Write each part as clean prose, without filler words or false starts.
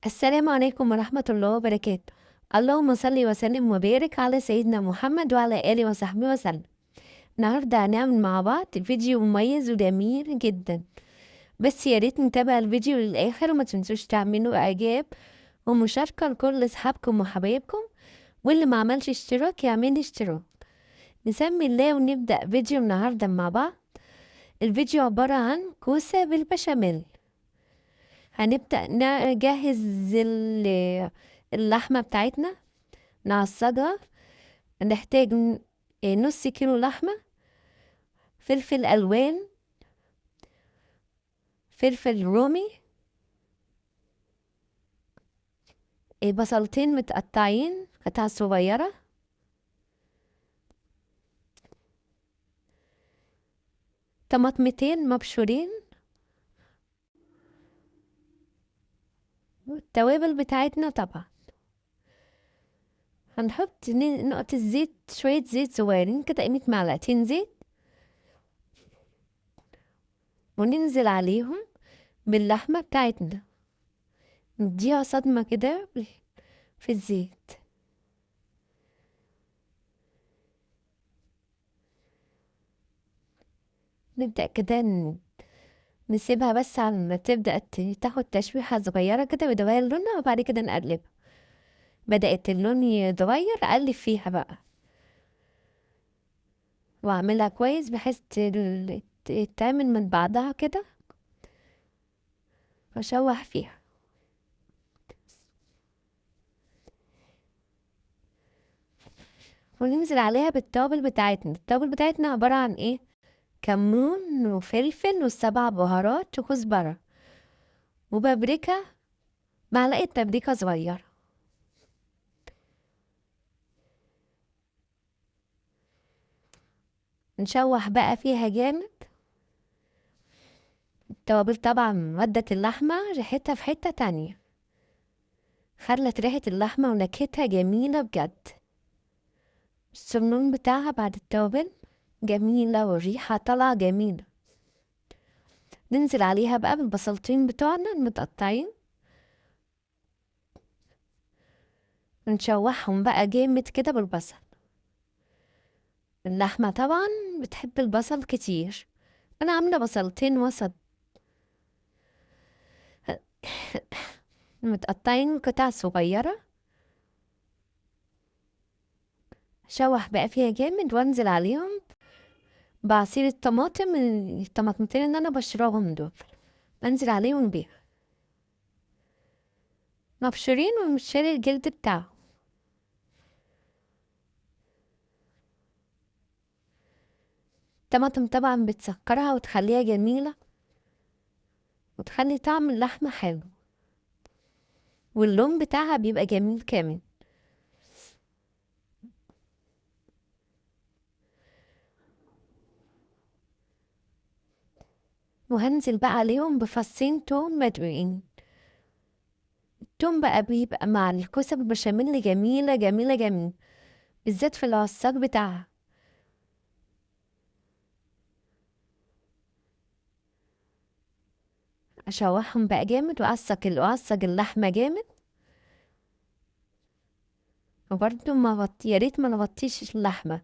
السلام عليكم ورحمة الله وبركاته. اللهم صل وسلم وبارك على سيدنا محمد وعلى آله وصحبه وسلم. النهاردة هنعمل مع بعض فيديو مميز وجميل جدا، بس يا ريت نتابع الفيديو للآخر وما تنسوش تعملوا إعجاب ومشاركة لكل أصحابكم وحبايبكم، واللي ما عملش اشتراك يعمل اشتراك. نسمي الله ونبدأ فيديو النهاردة مع بعض. الفيديو عبارة عن كوسة بالبشاميل. هنبدأ نجهز اللحمة بتاعتنا، نعصجها. نحتاج نص كيلو لحمة، فلفل ألوان، فلفل رومي، بصلتين متقطعين قطع صغيرة، طماطمتين مبشورين، والتوابل بتاعتنا طبعا. هنحط نقطة زيت، شوية زيت صغيرين كده، قيمة معلقتين زيت، وننزل عليهم باللحمة بتاعتنا، نديها صدمة كده في الزيت. نبدأ كده نسيبها بس على ما تبدأ تاخد تشويحة صغيرة كده وتغير لونها، وبعد كده نقلبها. بدأت اللون يتغير، أقلب فيها بقى وأعملها كويس بحيث تتعمل من بعضها كده، وأشوح فيها. وننزل عليها بالتوابل بتاعتنا. التوابل بتاعتنا عبارة عن ايه؟ كمون وفلفل وسبع بهارات وكزبرة وبابريكا، معلقة بابريكا صغيرة. نشوح بقى فيها جامد. التوابل طبعا ودت اللحمة ريحتها في حتة تانية، خلت ريحة اللحمة ونكهتها جميلة بجد. السمنون بتاعها بعد التوابل جميلة والريحة طالعة جميلة. ننزل عليها بقى بالبصلتين بتوعنا المتقطعين، ونشوحهم بقى جامد كده بالبصل. اللحمة طبعا بتحب البصل كتير، أنا عاملة بصلتين وسط متقطعين قطع صغيرة. شوح بقى فيها جامد، وانزل عليهم بعصير الطماطم، الطماطمتين اللي أنا بشربهم دول انزل عليهم بيها مبشورين ومش شاري الجلد بتاعهم. الطماطم طبعا بتسكرها وتخليها جميلة، وتخلي طعم اللحمة حلو، واللون بتاعها بيبقى جميل كمان. وهنزل بقى عليهم بفصين توم مدقوقين. التوم بقى بيبقى مع الكوسة بالبشاميل جميلة جميلة جميلة، بالذات في العصاج بتاعها. اشوحهم بقى جامد، واعصج اللحمة جامد. وبرده يا ريت ما نغطيش اللحمة،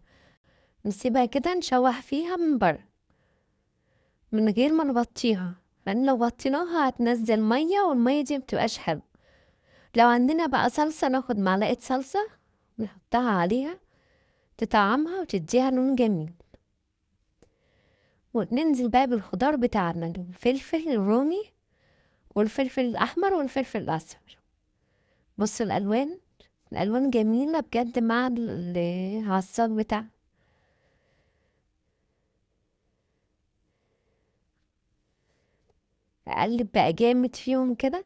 نسيبها كده نشوح فيها من بره من غير ما نغطيها، لان لو غطيناها هتنزل مية، والمية دي مبتبقاش حلو. لو عندنا بقى صلصة، ناخد معلقة صلصة نحطها عليها تطعمها وتديها لون جميل. وننزل بقى بالخضار بتاعنا، الفلفل الرومي والفلفل الأحمر والفلفل الأصفر. بص الألوان جميلة بجد مع العصاج بتاعنا. أقلب بقى جامد فيهم كده.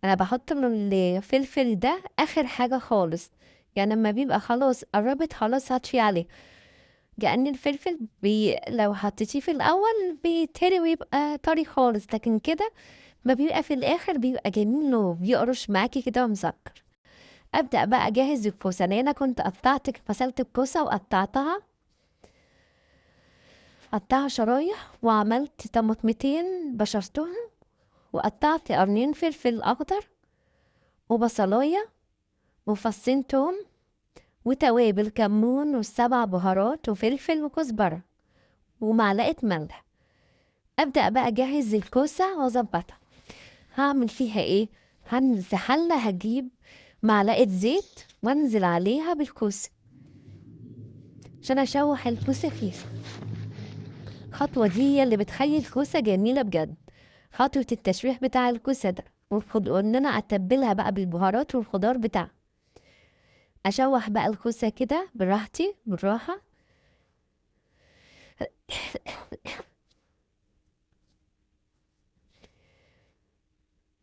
أنا بحط الفلفل ده آخر حاجة خالص، يعني لما بيبقى خلاص قربت خلاص هطفي عليه، لأن الفلفل لو حطيتيه في الأول بيتهري ويبقى طري خالص، لكن كده ما بيبقى في الآخر بيبقى جميل وبيقرش معاكي كده ومسكر. أبدأ بقى أجهز الكوسة. أنا كنت فصلت الكوسة وقطعتها شرايح، وعملت طماطمتين بشرتهم وقطعت قرنين فلفل أخضر وبصلاية وفصين توم وتوابل كمون والسبع بهارات وفلفل وكزبرة ومعلقة ملح. أبدأ بقى أجهز الكوسة وأظبطها. هعمل فيها إيه؟ في حلة هجيب معلقة زيت وأنزل عليها بالكوسة عشان أشوح الكوسة فيها. الخطوة دي هي اللي بتخلي الكوسة جميلة بجد، خطوة التشويح بتاع الكوسة ده، وإن أنا أتبلها بقى بالبهارات والخضار بتاعها. أشوح بقى الكوسة كده براحتي بالراحة.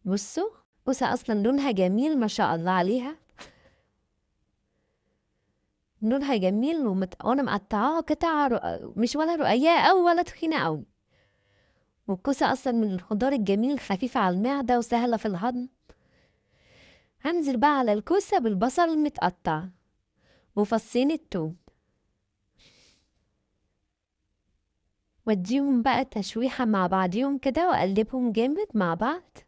بصوا كوسة أصلا لونها جميل ما شاء الله عليها، لونها جميل وأنا مقطعاها قطع مش ولا رقيقة أو ولا تخينة أوي. والكوسة أصلا من الخضار الجميل، خفيفة على المعدة وسهلة في الهضم. هنزل بقى على الكوسة بالبصل المتقطع وفصين التوم، واديهم بقى تشويحة مع بعضيهم كده وأقلبهم جامد مع بعض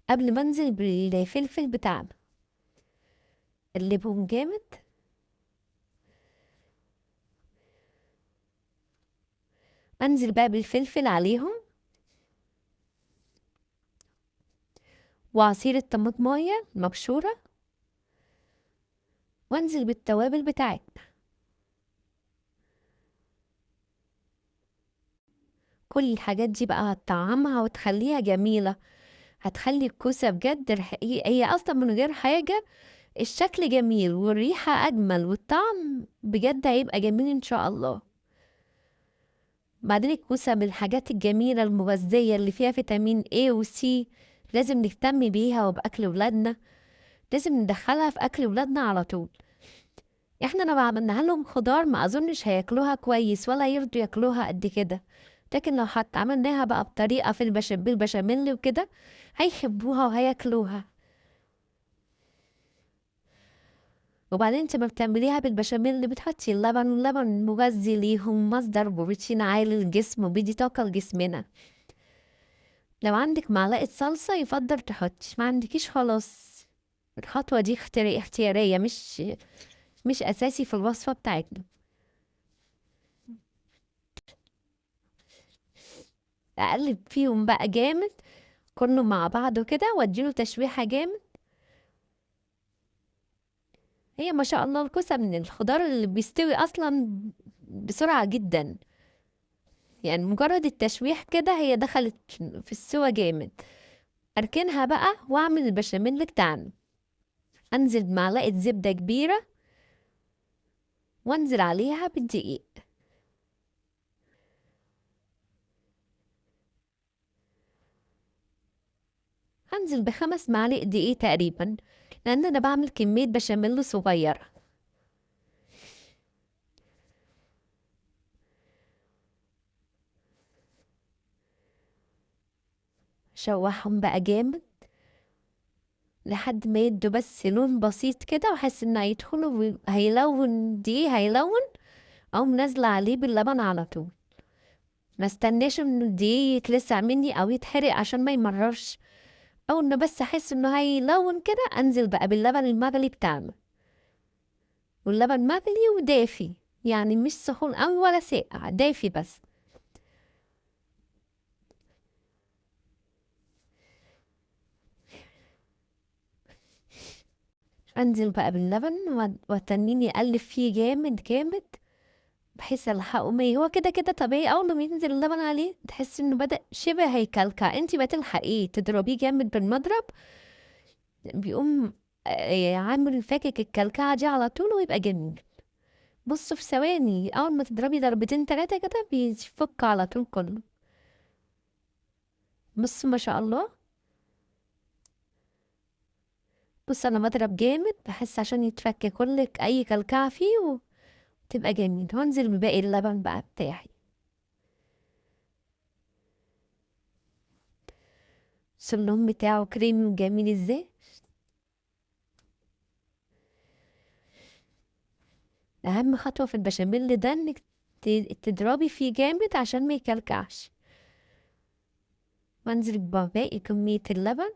قبل ما انزل بالفلفل بتاعنا. قلبهم جامد. انزل بقى بالفلفل عليهم وعصير الطماطمايه مبشورة، وانزل بالتوابل بتاعتنا. كل الحاجات دي بقى هتطعمها وتخليها جميلة، هتخلي الكوسة بجد هي أصلا من غير حاجة الشكل جميل والريحة أجمل والطعم بجد هيبقى جميل إن شاء الله. بعدين الكوسة من الحاجات الجميلة المغذية اللي فيها فيتامين A و C، لازم نهتم بيها وبأكل ولادنا، لازم ندخلها في أكل ولادنا على طول. احنا لو عملناها لهم خضار ما أظنش هياكلوها كويس ولا يرضوا ياكلوها قد كده، لكن لو حتى عملناها بقى بطريقة في بالبشاميل وكده هيحبوها وهياكلوها. وبعدين انت ما بتعمليها بالبشاميل بتحطي اللبن، واللبن مغذي ليهم، مصدر بروتين عالي للجسم وبيدي طاقة لجسمنا. لو عندك معلقة صلصة يفضل تحطي، ما عندكيش خلاص. الخطوة دي اختيارية، مش أساسي في الوصفة بتاعتنا. أقلب فيهم بقى جامد كله مع بعضه كده واديله تشويحة جامد. هي ما شاء الله الكوسة من الخضار اللي بيستوي أصلا بسرعة جدا، يعني مجرد التشويح كده هي دخلت في السوا جامد. أركنها بقى وأعمل البشاميل بتاعنا. أنزل بمعلقة زبدة كبيرة وأنزل عليها بالدقيق. هنزل ب5 معالق دقيق تقريبا، لأن أنا بعمل كمية بشاميل صغيرة. شوحهم بقى جامد لحد ما يدوا بس لون بسيط كده، وأحس إن هيدخلوا هيلون دي هيلون، أو نازلة عليه باللبن على طول. ما استناش إنه دي يتلسع مني أو يتحرق عشان ما يمررش، أو إنه بس أحس إنه هيلون كده أنزل بقى باللبن المغلي بتاعنا. واللبن مغلي ودافي، يعني مش سخون أوي ولا ساقع، دافي بس. أنزل بقى باللبن وتنيني أقلب فيه جامد جامد بحيث الحقه مية. هو كده كده طبيعي أول ما ينزل اللبن عليه تحس إنه بدأ شبه هيكلكع، انتي بتلحقيه تضربيه جامد بالمضرب بيقوم عامل فاكك الكلكعة دي على طول ويبقى جميل. بصوا في ثواني أول ما تضربي ضربتين تلاتة كده بيفك على طول كله. بصوا ما شاء الله. بص أنا بضرب جامد بحس عشان يتفك كل أي كلكعة فيه وتبقى جميل. هنزل بباقي اللبن بقى بتاعي. السلم بتاعه كريمي وجميل ازاي. اهم خطوة في البشاميل ده انك تضربي فيه جامد عشان ما يكلكعش. وانزل بباقي كمية اللبن،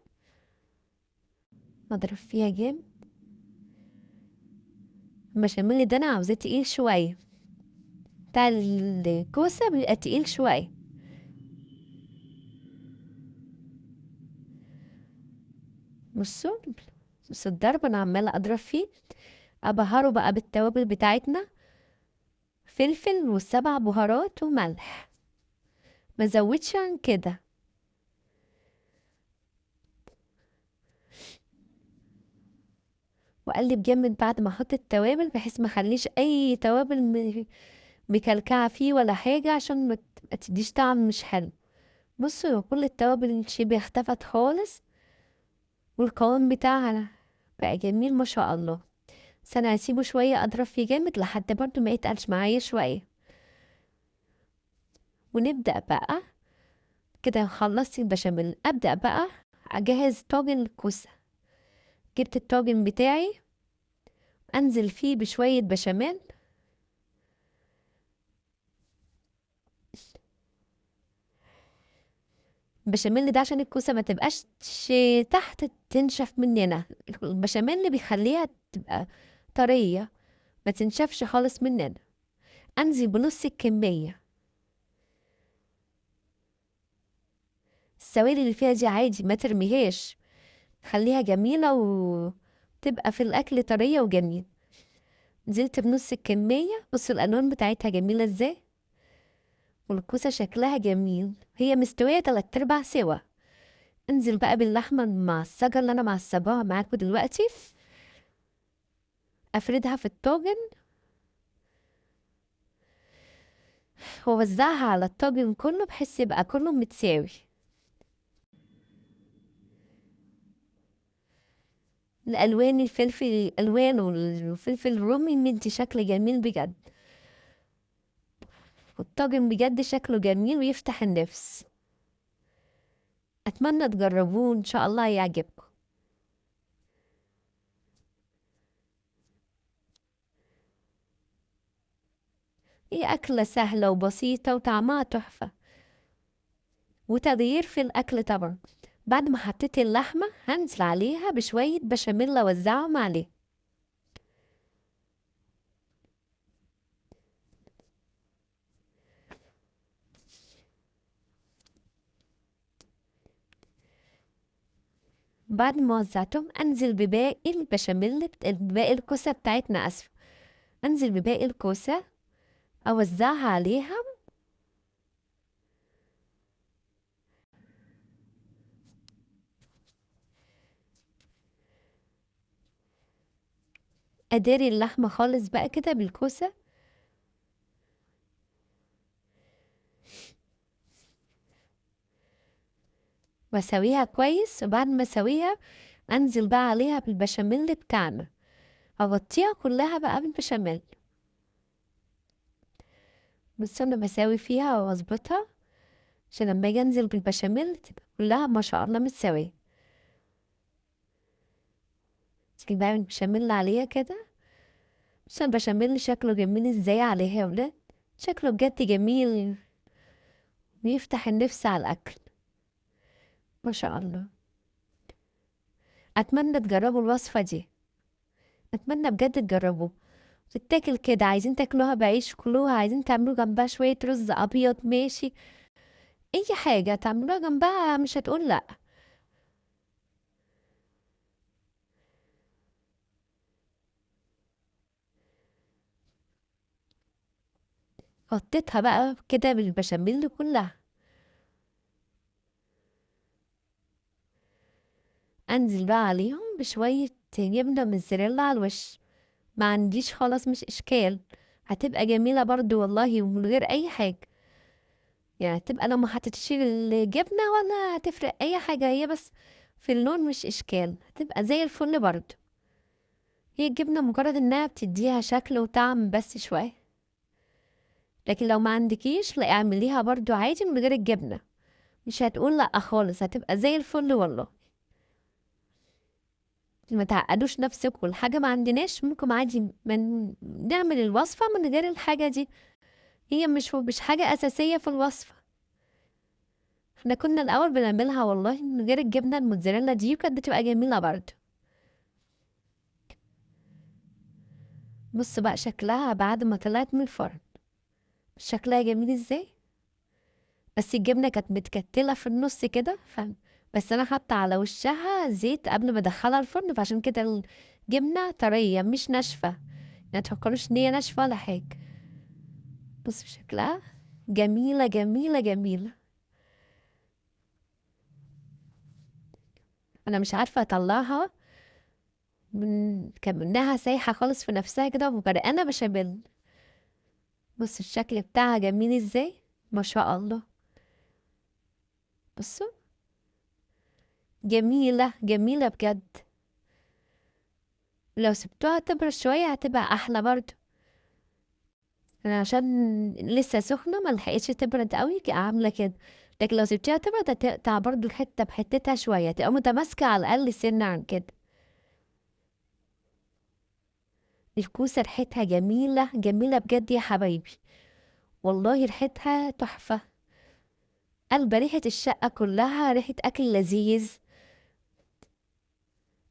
اضرب فيها جامد. البشاميل ده انا عاوزاه تقيل شوية، بتاع الكوسة بيبقى تقيل شوية. بصوا، بصوا الضرب انا عمالة اضرب فيه. ابهره بقى بالتوابل بتاعتنا، فلفل والسبع بهارات وملح، مزودش عن كده. واقلب جامد بعد ما احط التوابل، بحيث ما اخليش اي توابل مكلكعه فيه ولا حاجه، عشان ما تديش طعم مش حلو. بصوا كل التوابل شبه اختفت خالص، والقوام بتاعها بقى جميل ما شاء الله. بس انا هسيبه شويه اضرب فيه جامد لحد برضو ما يتقلش معايا شويه. ونبدا بقى كده، خلصت البشاميل ابدا بقى اجهز طاجن الكوسه. جبت الطاجن بتاعي، انزل فيه بشويه بشاميل. البشاميل ده عشان الكوسة ما تبقاش تحت تنشف مننا، البشاميل اللي بيخليها تبقى طرية، ما تنشفش خالص مننا. انزل بنص الكمية، السوائل اللي فيها دي عادي ما ترميهاش، خليها جميلة وتبقى في الأكل طرية وجميل. نزلت بنص الكمية، بص الألوان بتاعتها جميلة ازاي، والكوسة شكلها جميل، هي مستوية 3/4 سوا. انزل بقى باللحمة المعصجة اللي أنا معصباها معاكم دلوقتي، أفردها في الطاجن ووزعها على الطاجن كله بحيث يبقى كله متساوي. الألوان، الفلفل الألوان والفلفل الرومي مدي شكل جميل بجد، والطاجن بجد شكله جميل ويفتح النفس. أتمنى تجربوه إن شاء الله يعجبكم. هي أكلة سهلة وبسيطة وطعمها تحفة، وتغيير في الأكل طبعا. بعد ما حطيت اللحمة هنزل عليها بشوية بشاميل أوزعهم عليه. بعد ما وزعتهم أنزل بباقي البشاميل، باقي الكوسة بتاعتنا، أسف، أنزل بباقي الكوسة أوزعها عليها. أداري اللحمة خالص بقى كده بالكوسة، وأسويها كويس. وبعد ما أسويها أنزل بقى عليها بالبشاميل بتاعنا، أغطيها كلها بقى بالبشاميل. بس أنا بساوي فيها وأظبطها عشان لما أجي أنزل بالبشاميل تبقى كلها ما شاء الله متساوية. تيجي بقى البشاميل عليها كده، بس البشاميل شكله جميل ازاي عليها يا ولاد، شكله بجد جميل ويفتح النفس على الأكل ما شاء الله. أتمنى تجربوا الوصفة دي، أتمنى بجد تجربوه. تتاكل كده، عايزين تاكلوها بعيش كلوها، عايزين تعملوا جنبها شوية رز أبيض ماشي، أي حاجة تعملوها جنبها مش هتقول لأ. غطيتها بقى كده بالبشاميل كلها. أنزل بقى عليهم بشوية جبنة موتزاريلا على الوش، ما عنديش خلاص مش إشكال، هتبقى جميلة برضو والله ومن غير أي حاجة. يعني تبقى لو ما حطيتش الجبنة ولا هتفرق أي حاجة، هي بس في اللون مش إشكال، هتبقى زي الفل برضو. هي الجبنة مجرد إنها بتديها شكل وطعم بس شوية، لكن لو ما عندكيش لا اعمليها برضو عادي من غير الجبنة، مش هتقول لأ خالص، هتبقى زي الفل والله. ما تعقدوش نفسك والحاجة ما عندناش، ممكن عادي نعمل الوصفة من غير الحاجة دي، هي مش حاجة أساسية في الوصفة. إحنا كنا الأول بنعملها والله من غير الجبنة الموتزاريلا دي وكانت بتبقى جميلة برضه. بُص بقى شكلها بعد ما طلعت من الفرن، شكلها جميل إزاي؟ بس الجبنة كانت متكتلة في النُص كده بس أنا حاطة على وشها زيت قبل ما أدخّلها الفرن، فعشان كده الجبنة طرية مش ناشفة، يعني ما تفكّروش إن هي ناشفة ولا حاجة. بُصّوا شكلها جميلة، جميلة، جميلة. أنا مش عارفة أطلّعها كمنّها سايحة خالص في نَفْسها كده وغرقانة بشاميل. بُصّوا الشكل بتاعها جميل إزاي، ما شاء الله. بُصّوا، جميلة، جميلة بجد. لو سِبتوها تبرد شوية هتبقى أحلى برضه. أنا عشان لسه سخنة ما لحقتش تبرد أوي عاملة كده، لكن لو سِبتيها تبرد هتقطع برضه الحتّة بحتّتها شوية، تبقى متماسكة على الأقل سِنّة عن كده. الكوسة ريحتها جميلة، جميلة بجد يا حبايبي، والله ريحتها تحفة. قالبة ريحة الشقة كلّها ريحة أكل لذيذ.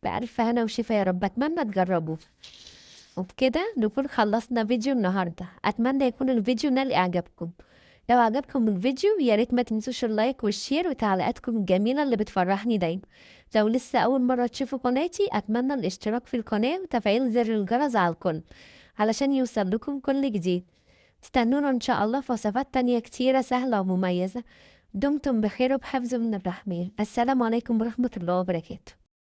بألف هنا وشفا يا رب، أتمنى تجرّبوه. وبكده نكون خلّصنا فيديو النهارده، أتمنى يكون الفيديو نال إعجابكم. لو عجبكم الفيديو يا ريت ما تنسوش اللايك والشير وتعليقاتكم الجميلة اللي بتفرحني دايما. لو لسه أول مرة تشوفوا قناتي أتمنى الاشتراك في القناة وتفعيل زر الجرس على الكل علشان يوصل لكم كل جديد. استنونا إن شاء الله في وصفات تانية كتيرة سهلة ومميزة. دمتم بخير وبحفظ من الرحمن. السلام عليكم ورحمة الله وبركاته.